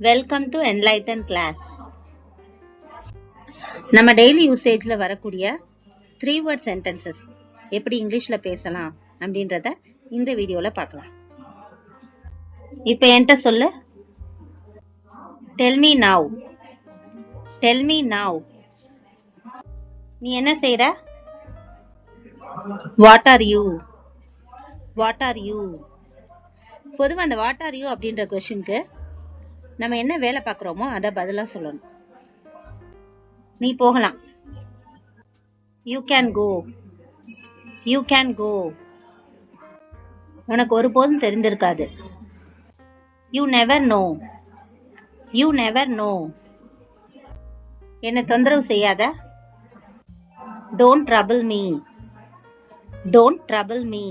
Welcome to enlighten class. நம்ம daily யூசேஜ்ல வரக்கூடிய 3 வேர்ட் சென்டென்சஸ் எப்படி இங்கிலீஷ்ல பேசலாம் அப்படின்றத இந்த வீடியோல பார்க்கலாம். இப்போ என்கிட்ட சொல்லு. Tell me now. Tell me now. நீ என்ன செய்யற? What are you? What are you? பொதுவாக அந்த வாட் ஆர் யூ அப்படின்ற கொஸ்டினுக்கு நம்ம என்ன வேலை பார்க்குறோமோ அதை பதிலா சொல்லணும். நீ போகலாம். You can go. You can go. உனக்கு ஒருபோதும் தெரிந்திருக்காது. You never know. You never know. என்னை தொந்தரவு செய்யாத. Don't trouble me. Don't trouble me.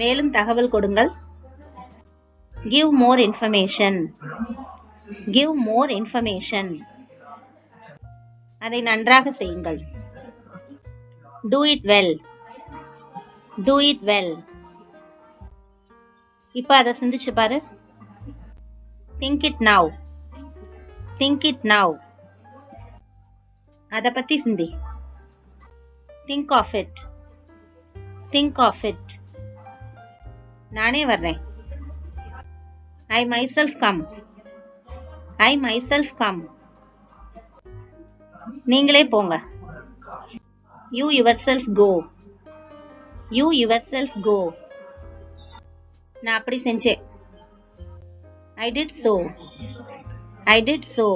மேலும் தகவல் கொடுங்கள். Give more information. Give more information. அதை நன்றாக செய்யுங்கள். Do it well. Do it well. இப்ப அதை சிந்திச்சு பாரு. Think it now. Think it now. அதை பத்தி சிந்தி. Think of it. Think of it. நானே வர்றேன். I myself come. I myself come. நீங்களே போங்க. You yourself go. You yourself go. நான் அப்படி செஞ்சேன். I did so. I did so.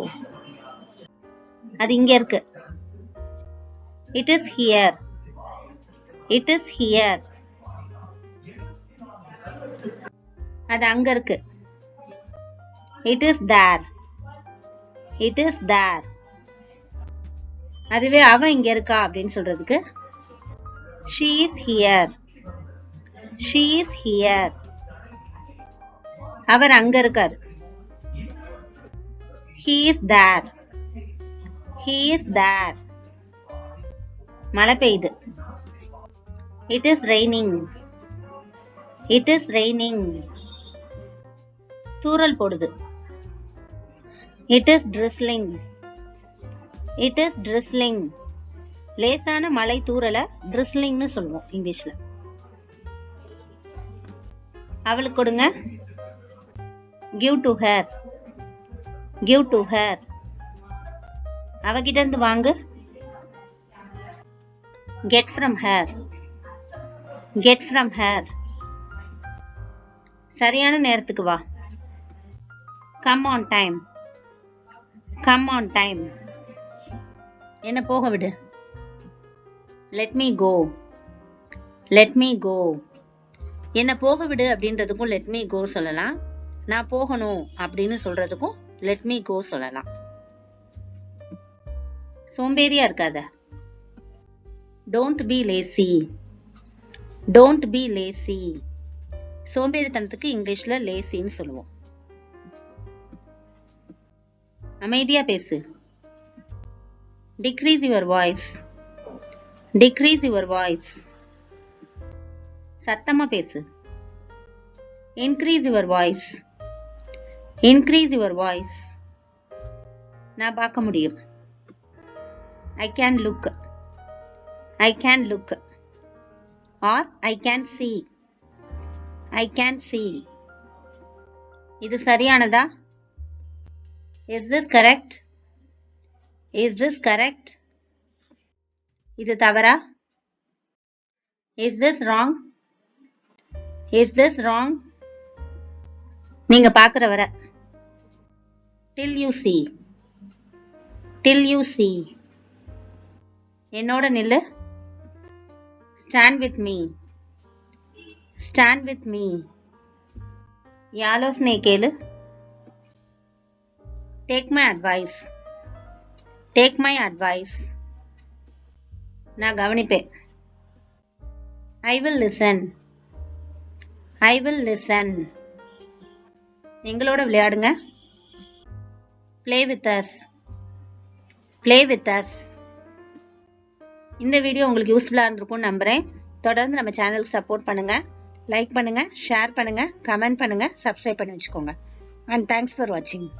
அது இங்க இருக்கு. It is here. It is here. அது அங்க இருக்கு. It is there. It is there. அதுவே அவ இங்க இருக்கா அப்படின்னு சொல்றதுக்கு she is here. She is here. அவர் அங்க இருக்கார். He is there. He is there. மழை பெய்யுது. It is raining. It is raining. தூறல் போடுது. It is drizzling. It is drizzling. லேசான மழை தூறல drizzlingனு சொல்லுவோம் இங்கிலீஷ்ல. அவளுக்கு கொடுங்க. Give to her. Give to her. அவகிட்ட இருந்து வாங்கு. Get from her. Get from her. சரியான நேரத்துக்கு வா. Come on time. Come on time. என்ன போக விடு. Let me go. Let me go. என்ன போக விடு அப்படின்றதுக்கும் let me go சொல்லலாம். நான் போகணும் அப்படின்னு சொல்றதுக்கும் let me go சொல்லலாம். சோம்பேறியா இருக்காத. Don't be lazy. Don't be lazy. சோம்பேறித்தனத்துக்கு இங்கிலீஷ்ல லேசின்னு சொல்லுவோம். அமைதியா பேசு. Decrease your voice. Decrease your voice. சத்தமா பேசு. Increase your voice. Increase your voice. நான் பார்க்க முடியும். I can look. I can look. Or I can see. I can see. இது சரியானதா? Is this correct? Is this correct? இது தவறா? Is this wrong? Is this wrong? நீங்க பார்க்கிற வரை. Till you see. Till you see. என்னோட நில்லு. Stand with me. Stand with me. ஆலோசனை கேளு. Take my advice. Take my advice. நான் கவனிப்பேன். I will listen. I will listen. எங்களோட விளையாடுங்க. Play with us. Play with us. இந்த வீடியோ உங்களுக்கு யூஸ்ஃபுல்லா இருந்திருக்கும்னு நம்புறேன். தொடர்ந்து நம்ம சேனலுக்கு சப்போர்ட் பண்ணுங்க. லைக் பண்ணுங்க, ஷேர் பண்ணுங்க, கமெண்ட் பண்ணுங்க, சப்ஸ்கிரைப் பண்ணி வச்சுக்கோங்க. and thanks for watching.